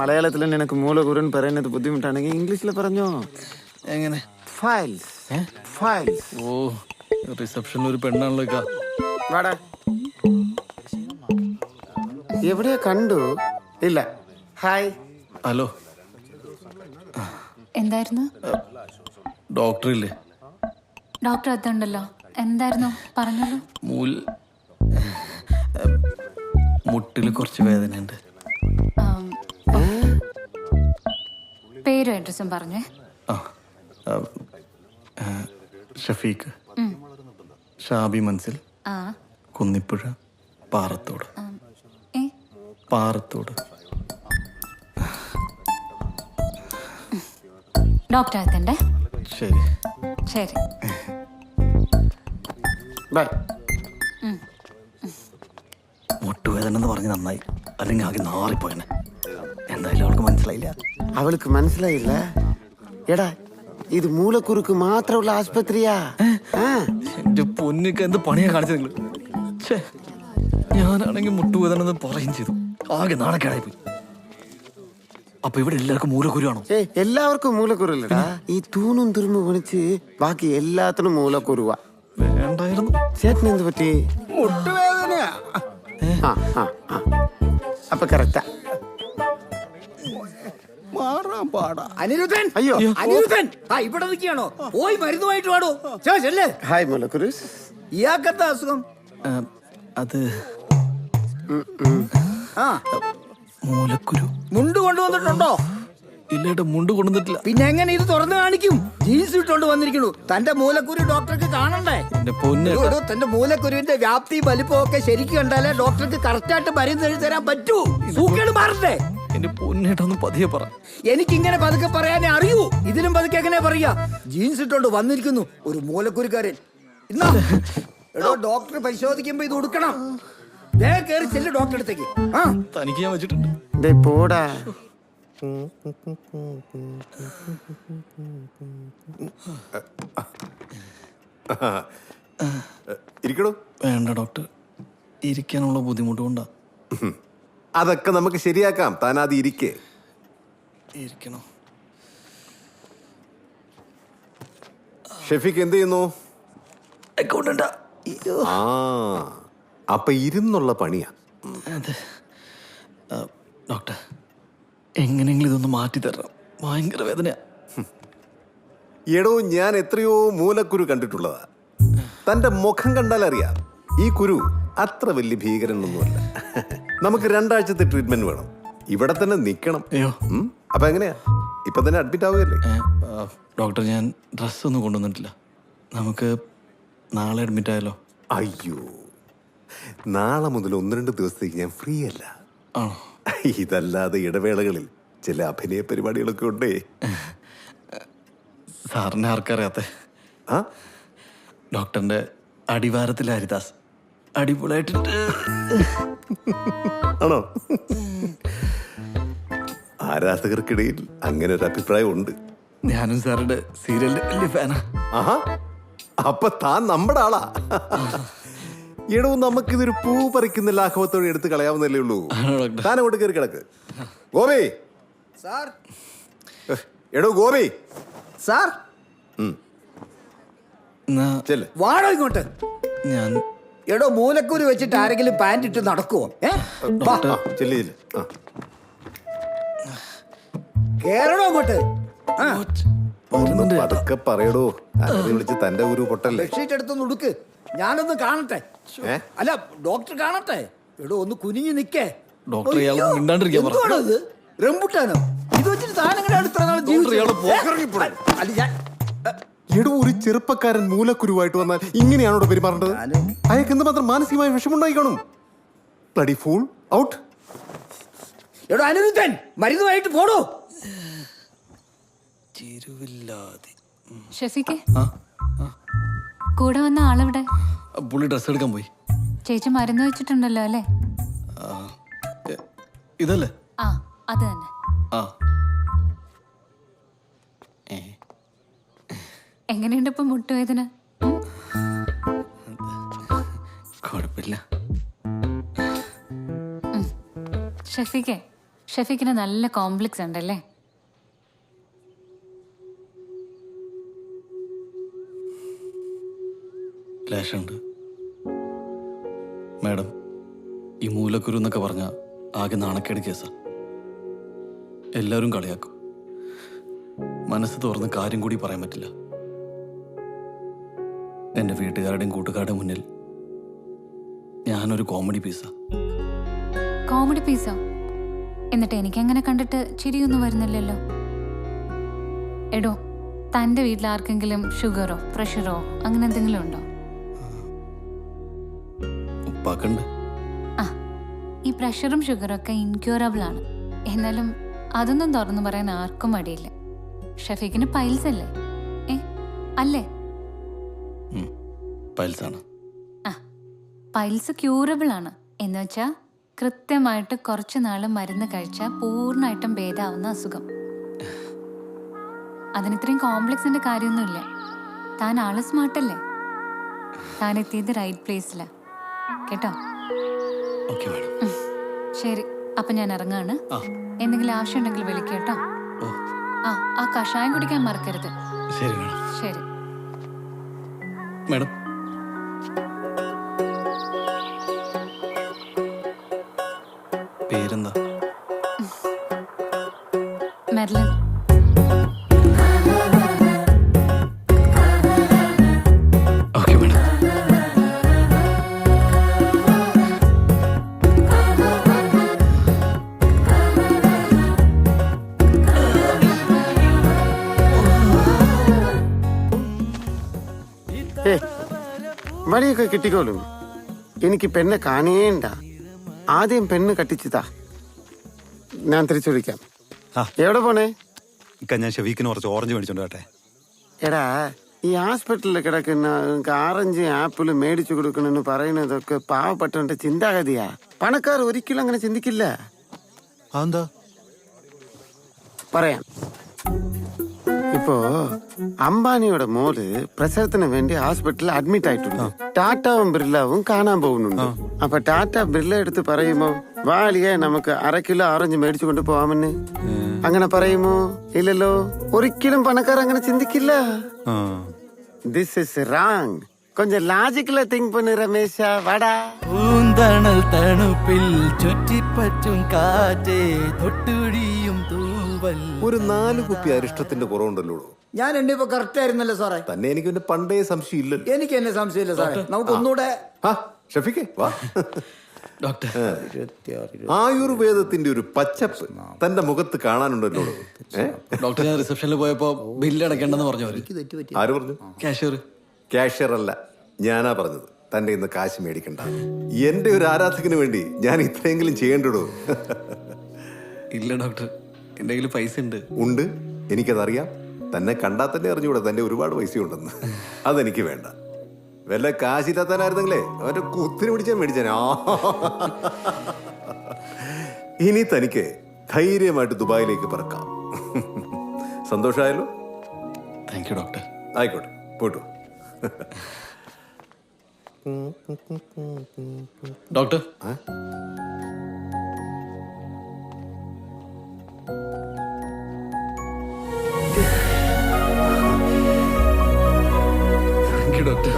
മലയാളത്തിൽ നിനക്ക് മൂലകുരുൻ പറയുന്നത് ബുദ്ധിമുട്ടാണെങ്കിൽ ഇംഗ്ലീഷിൽ പറഞ്ഞോ. എങ്ങനെ? ഫയൽസ്. ഫയൽസ്. ഓ, റിസപ്ഷനിൽ ഒരു പെണ്ണാണല്ലോ. വാടാ. എവിടെയാ കണ്ടു? ഇല്ല. ഹായ്. ഹലോ. എന്തായിരുന്നു? ഡോക്ടർ ഇല്ലേ? ഡോക്ടർ എത്തുണ്ടല്ലോ. എന്തായിരുന്നു പറഞ്ഞോളൂ. മുട്ടില് കുറച്ച് വേദനയുണ്ട്. പേരും അഡ്രസ്സും പറഞ്ഞേ. ഷഫീഖ്, ഷാബി മൻസിൽ, കുന്നിപ്പുഴ, പാറത്തോട്. പാറത്തോട്. ഡോക്ടർ എത്തണ്ടേ? ശരി ശരി. ബൈ. മുട്ടുവേദന എന്ന് പറഞ്ഞ് നന്നായി, അല്ലെങ്കിൽ ആകെ നാറിപ്പോയനെ. എന്തായാലും അവൾക്ക് മനസ്സിലായില്ല. അവൾക്ക് മനസ്സിലായില്ല. എടാ, ഇത് മൂലക്കുറുക്ക് മാത്രമുള്ള ആസ്പത്രിയാ. എന്റെ പൊന്നിക്ക് എന്ത് പണിയാ കാണിച്ചത് നിങ്ങള്? ഞാനാണെങ്കിൽ മുട്ടുവേദന എന്ന് പറയുകയും ചെയ്തു. ആകെ നാണക്കേടായി പോയി. അപ്പൊ ഇവിടെ എല്ലാവർക്കും മൂലക്കുരുവാണോ? എല്ലാവർക്കും മൂലക്കുരുല്ലടാ. ഈ തൂണും തുരുമ്പ് വിളിച്ച് ബാക്കി എല്ലാത്തിനും മൂലക്കുരുവാ. വേണ്ടായിരുന്നു. ചേട്ടന് എന്ത് പറ്റി? മുട്ടുവേദനയാ. അപ്പൊ കറക്റ്റാ. മാറാൻ പാടാ. അനിരുദ്ധൻ. അയ്യോ, അനിരുദ്ധൻ. ഇവിടെ നിൽക്കുകയാണോ? പോയി മരുന്നുമായിട്ട് വാടോ. ചെല്ലേ. ഹായ് മൂലക്കുരുസ്. ഇയാൾക്കെന്താ അസുഖം? അത് ആ, മൂലക്കുരു. മുണ്ട് കൊണ്ടുവന്നിട്ടുണ്ടോ? ഇല്ലേട്ടാ, മുണ്ട് കൊണ്ടുവന്നിട്ടില്ല. പിന്നെ എങ്ങനെ ഇത് തുറന്നു കാണിക്കും? ജീൻസ് ഇട്ടോണ്ട് വന്നിരിക്കണു. തന്റെ മൂലക്കുരു ഡോക്ടർക്ക് കാണണ്ടേ? എന്റെ പൊന്നെ, തന്റെ മൂലക്കുരുവിന്റെ വ്യാപ്തി വലിപ്പം ഒക്കെ ശരിക്കും കണ്ടാലേ ഡോക്ടർക്ക് കറക്റ്റ് ആയിട്ട് മരുന്ന് എഴുതി തരാൻ പറ്റൂ. സൂക്കേട് മാറണ്ടേ? എന്റെ പൊന്നേട്ടൊന്ന് പതിയെ പറ. എനിക്കിങ്ങനെ പതുക്കെ പറയാനേ അറിയൂ. ഇതിലും പതുക്കെ എങ്ങനെ പറയാ? ജീൻസ് ഇട്ടോണ്ട് വന്നിരിക്കുന്നു ഒരു മൂലക്കുരുക്കാരൻ. ഇന്നാ എടോ, ഡോക്ടർ പരിശോധിക്കുമ്പോ ഇത് കൊടുക്കണം. വേഗം കയറി ചെല്ലു ഡോക്ടർ അടുത്തേക്ക്. തനിക്ക് ഞാൻ വെച്ചിട്ടുണ്ട്. പോടാ. ഇരിക്കണോ? വേണ്ട ഡോക്ടർ, ഇരിക്കാനുള്ള ബുദ്ധിമുട്ട് കൊണ്ടാ. അതൊക്കെ നമുക്ക് ശരിയാക്കാം. താനാദ്യം ഇരിക്കേ. ഇരിക്കണോ? ഷെഫീഖ് എന്ത് ചെയ്യുന്നു? അക്കൗണ്ടന്റാ. ആ, അപ്പൊ ഇരുന്നുള്ള പണിയാ. അതെ ഡോക്ടർ, എങ്ങനെയെങ്കിലും ഇതൊന്ന് മാറ്റി തരണം. ഭയങ്കര വേദനയാ. എടോ, ഞാൻ എത്രയോ മൂലക്കുരു കണ്ടിട്ടുള്ളതാ. തന്റെ മുഖം കണ്ടാൽ അറിയാം ഈ കുരു അത്ര വലിയ ഭീകരനൊന്നുമല്ല. നമുക്ക് 2 ആഴ്ചത്തെ ട്രീറ്റ്മെന്റ് വേണം. ഇവിടെ തന്നെ നിൽക്കണം. അയ്യോ, അപ്പൊ എങ്ങനെയാ? ഇപ്പൊ തന്നെ അഡ്മിറ്റ് ആവുകയല്ലേ? ഡോക്ടർ, ഞാൻ ഡ്രസ്സൊന്നും കൊണ്ടുവന്നിട്ടില്ല. നമുക്ക് നാളെ അഡ്മിറ്റ് ആയാലോ? അയ്യോ, നാളെ മുതൽ 1-2 ദിവസത്തേക്ക് ഞാൻ ഫ്രീ അല്ല. ആണോ? ഇതല്ലാതെ ഇടവേളകളിൽ ചില അഭിനയ പരിപാടികളൊക്കെ ഉണ്ടേ. സാറിനെ ആർക്കറിയാത്ത ഡോക്ടറിന്റെ അടിവാരത്തിലെ ഹരിദാസ് അടിപൊളിയായിട്ടുണ്ട്. ആണോ? ആരാധകർക്കിടയിൽ അങ്ങനെ ഒരു അഭിപ്രായം ഉണ്ട്. ഞാനും സാറുടെ സീരിയലിന്റെ വലിയ ഫാനാ. ആഹാ, അപ്പൊ താൻ നമ്മുടെ ആളാ. എടോ, നമുക്കിതൊരു പൂ പറിക്കുന്ന ലാഘവത്തോടെ എടുത്ത് കളയാവുന്നല്ലേ ഉള്ളൂ. താൻ അങ്ങോട്ട് കയറി കിടക്ക്. ഗോപി സാർ. എടോ ഗോപി സാർ, വാടോ ഇങ്ങോട്ട്. ഞാൻ എടോ, മൂലക്കുരു വെച്ചിട്ട് ആരെങ്കിലും പാന്റ് ഇട്ട് നടക്കുവോ? കേറണോ അങ്ങോട്ട്? പതുക്കെ പറയടോ. അങ്ങനെ വിളിച്ച് തന്റെ ഒരു പൊട്ടല്ലേ. ബെഡ്ഷീറ്റ് എടുത്തൊന്ന് ഉടുക്ക്. ഞാനൊന്ന് കാണട്ടെ. അല്ല, ഡോക്ടർ കാണട്ടെ. എടോ, ഒന്ന് കുനിഞ്ഞു നിക്കേ. ഡോക്ടർ മിണ്ടാണ്ടിരിക്കാൻ. റംബുട്ടാനോ ഇത് വെച്ചിട്ട് താനെങ്ങനെ അടുത്ത നാൾ എടോ, ഒരു ചെറുപ്പക്കാരൻ മൂലക്കുരുവായിട്ട് വന്നാൽ ഇങ്ങനെയാണോ പെരുമാറേണ്ടത്? അയാൾക്ക് എന്തുമാത്രം മാനസികമായ വിഷമുണ്ടായി കാണും. Bloody fool, out. എടോ അനിരുദ്ധൻ, മരുന്നുമായിട്ട് പോടോ. ഷെഫീക്ക്, കൂടെ വന്ന ആളെവിടെ? പുള്ളി ഡ്രസ് എടുക്കാൻ പോയി. ചേച്ചി മരുന്ന് വെച്ചിട്ടുണ്ടല്ലോ അല്ലേ? ഇതല്ലേ? ആ, അത് തന്നെ. എങ്ങനെയുണ്ട് ഇപ്പൊ മുട്ടുവേദന? കുഴപ്പമില്ല. ഷെഫീക്കിന് നല്ല കോംപ്ലക്സ് ഉണ്ടല്ലേ? ലേശമുണ്ട് മാഡം. ഈ മൂലക്കുരു എന്നൊക്കെ പറഞ്ഞ ആകെ നാണക്കേട് കേസാ. എല്ലാവരും കളിയാക്കും. മനസ്സ് തുറന്ന് കാര്യം കൂടി പറയാൻ പറ്റില്ല. എൻ്റെ വീട്ടുകാരുടെയും കൂട്ടുകാരുടെയും മുന്നിൽ ഞാനൊരു കോമഡി പീസാ. Comedy piezo? എന്നിട്ട് എനിക്കങ്ങനെ കണ്ടിട്ട് ചിരിയൊന്നും വരുന്നില്ലല്ലോ. എടോ, തൻ്റെ വീട്ടിൽ ആർക്കെങ്കിലും ഷുഗറോ പ്രഷറോ അങ്ങനെ എന്തെങ്കിലും ഉണ്ടോ? ഉപ്പാക്കുണ്ട്. ആ, ഈ പ്രഷറും ഷുഗറും ഒക്കെ ഇൻക്യൂറബിൾ ആണ്. എന്നാലും അതൊന്നും തുറന്നു പറയാൻ ആർക്കും മടിയില്ല. ഷഫീഖിന് പൈൽസ് അല്ലേ? അല്ലേ? പൈൽസാണ്. ആ, പൈൽസ് ക്യൂറബിൾ ആണ്. എന്ന് വെച്ചാൽ കൃത്യമായിട്ട് കുറച്ച് നാൾ മരുന്ന് കഴിച്ചാൽ പൂർണ്ണമായിട്ടും ഭേദാവുന്ന അസുഖം. അതിനിത്രയും കോംപ്ലക്സിന്റെ കാര്യമൊന്നുമില്ല. താൻ ആള് സ്മാർട്ടല്ലേ? താൻ എത്തിയത് റൈറ്റ് പ്ലേസിലാ കേട്ടോ. Okay madam. ശരി, അപ്പൊ ഞാൻ ഇറങ്ങാണ്. എന്തെങ്കിലും ആവശ്യം ഉണ്ടെങ്കിൽ വിളിക്കേട്ടോ. ആ കഷായം കുടിക്കാൻ മറക്കരുത്. ശരി മാഡം. ശരി മാഡം. പേരെന്താ? മെർലിൻ. Okay madam. വഴിയൊക്കെ കിട്ടിക്കോളും. എനിക്ക് പെണ്ണ് കാണേണ്ട. ആദ്യം പെണ്ണ് കട്ടിച്ചതാ. ഞാൻ തിരിച്ചു വിളിക്കാം. എവിടെ പോണേ? ഞാൻ ഷെഫീക്കിന് കുറച്ച് ഓറഞ്ച് മേടിച്ചോണ്ട് കേട്ടെ. എടാ, ഈ ഹോസ്പിറ്റലിൽ കിടക്കുന്ന ആറഞ്ച് ആപ്പിള് മേടിച്ചു കൊടുക്കണമെന്ന് പറയുന്നതൊക്കെ പാവപ്പെട്ടവന്റെ ചിന്താഗതിയാ. പണക്കാർ ഒരിക്കലും അങ്ങനെ ചിന്തിക്കില്ല. അതെന്താ? പറയാം. ഇപ്പോ അംബാനിയുടെ മോള് പ്രസവത്തിന് വേണ്ടി ഹോസ്പിറ്റലിൽ അഡ്മിറ്റ് ആയിട്ടുണ്ട്. ടാറ്റാവും ബിർലാവും കാണാൻ പോകുന്നുണ്ട്. അപ്പൊ ടാറ്റ ബിർല എടുത്ത് പറയുമോ, വാലിയെ നമുക്ക് 1/2 കിലോ ഓറഞ്ച് മേടിച്ചു കൊണ്ട് പോവാമെന്ന്? അങ്ങനെ പറയുമോ? ഇല്ലല്ലോ. ഒരിക്കലും പണക്കാർ അങ്ങനെ ചിന്തിക്കില്ല. This is rang. கொஞ்சம் லாஜிக்கலா திங்க் பண்ணு ரமேஷ. வாடா. പൂന്തണൽ തണുപ്പിൽ ചുറ്റിപ്പറ്റും കാറ്റേ തൊട്ടുടിയും തൂവൽ. ഒരു 4 കുപ്പി അരിഷ്ടത്തിന്റെ കുറവുണ്ടല്ലോ. ഞാൻ എണ്ണിപ്പോ കറക്റ്റ് ആയിരുന്നല്ലോ സാറേ. തന്നെ എനിക്ക് പിന്നെ പണ്ടേ സംശയം ഇല്ലല്ലോ. എനിക്ക് എന്നെ സംശയമില്ല സാറേ. നമുക്ക് ഒന്നുകൂടെ. ഷഫീഖേ വാ. ഡോക്ടർ, ആയുർവേദത്തിന്റെ ഒരു പച്ചപ്പ് തന്റെ മുഖത്ത് കാണാനുണ്ടല്ലോ. ഡോക്ടർ, ഞാൻ റിസപ്ഷനിൽ പോയപ്പോ ബില്ല് അടയ്ക്കേണ്ടെന്ന് പറഞ്ഞവര്. ആര് പറഞ്ഞു? കാഷ്യർ. ക്യാഷ്യർ അല്ല, ഞാനാ പറഞ്ഞത്. തന്റെ ഇന്ന് കാശ് മേടിക്കണ്ട. എന്റെ ഒരു ആരാധകന് വേണ്ടി ഞാൻ ഇത്രയെങ്കിലും ചെയ്യേണ്ടടോ. ഇല്ല ഡോക്ടർ, എന്റെ കയ്യിൽ പൈസ ഉണ്ട്. ഉണ്ട്, എനിക്കതറിയാം. തന്നെ കണ്ടാൽ തന്നെ അറിഞ്ഞൂടെ തന്റെ ഒരുപാട് പൈസ ഉണ്ടെന്ന്. അതെനിക്ക് വേണ്ട. വല്ല കാശില്ലാത്തനായിരുന്നെങ്കിലേ അവന്റെ കുത്തിന് പിടിച്ചാൽ മേടിച്ചാനാ. ഇനി തനിക്ക് ധൈര്യമായിട്ട് ദുബായിലേക്ക് പറക്കാം. സന്തോഷമായല്ലോ? Thank you doctor. ആയിക്കോട്ടെ, പോട്ടു. Doctor, thank you doctor.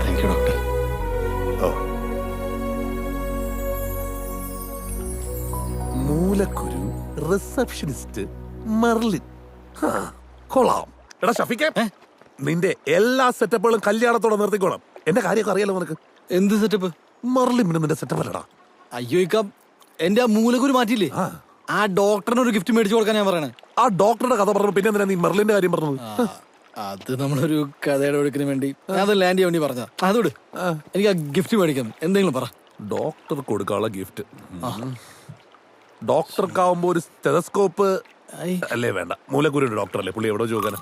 Thank you doctor. ഓ, മൂലക്കുരു, റിസപ്ഷനിസ്റ്റ്, മെർലിൻ. കൊള്ളാം. എടാ ഷഫീഖേ, നിന്റെ എല്ലാ സെറ്റപ്പുകളും കല്യാണത്തോടെ നിർത്തിക്കോളാം. എന്റെ കാര്യമൊക്കെ അറിയാലോ നിനക്ക്. എന്ത് സെറ്റപ്പ്? മെർലിൻ പിന്നെ നിന്റെ സെറ്റപ്പ് അല്ലടാ. അയ്യോ ഇക്കാം, എന്റെ ആ മൂലക്കുരു മാറ്റിയില്ലേ, ആ ഡോക്ടറിന് ഒരു ഗിഫ്റ്റ് മേടിച്ചു കൊടുക്കാൻ ഞാൻ പറയണേ. ആ ഡോക്ടറുടെ കഥ പറഞ്ഞു. പിന്നെ എന്തിനാ നീ മെർലിന്റെ കാര്യം പറഞ്ഞത്? അത് നമ്മളൊരു കഥയുടെ ഒഴുക്കിന് വേണ്ടി അത് ലാൻഡ് ചെയ്യാൻ വേണ്ടി പറഞ്ഞ. അതോട് എനിക്ക് ആ ഗിഫ്റ്റ് മേടിക്കാം. എന്തെങ്കിലും പറ. ഡോക്ടർ കൊടുക്കാനുള്ള ഗിഫ്റ്റ്. ഡോക്ടർക്കാവുമ്പോ ഒരു സ്റ്റെതസ്കോപ്പ് അല്ലേ വേണ്ട. മൂലക്കുരുന്റെ ഡോക്ടർ അല്ലേ പുള്ളി? എവിടെ ചോദിക്കാനാ?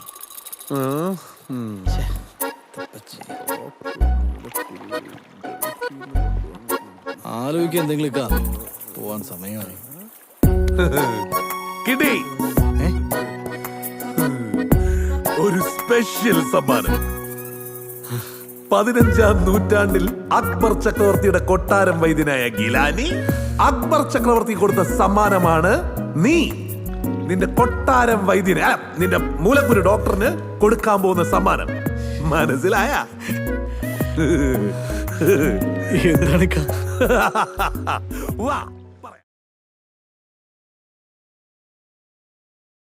ആലോചിക്കുക എന്തെങ്കിലും പോവാൻ സമയമായി. കിട്ടി. ഒരു സ്പെഷ്യൽ സമ്മാനം. 15-ാം നൂറ്റാണ്ടിൽ അക്ബർ ചക്രവർത്തിയുടെ കൊട്ടാരം വൈദ്യനായ ഗിലാനി അക്ബർ ചക്രവർത്തി കൊടുത്ത സമ്മാനമാണ് നീ നിന്റെ കൊട്ടാരം വൈദ്യന് നിന്റെ മൂലക്കുരു ഡോക്ടറിന് കൊടുക്കാൻ പോകുന്ന സമ്മാനം. മനസ്സിലായ? എന്താണ് വാ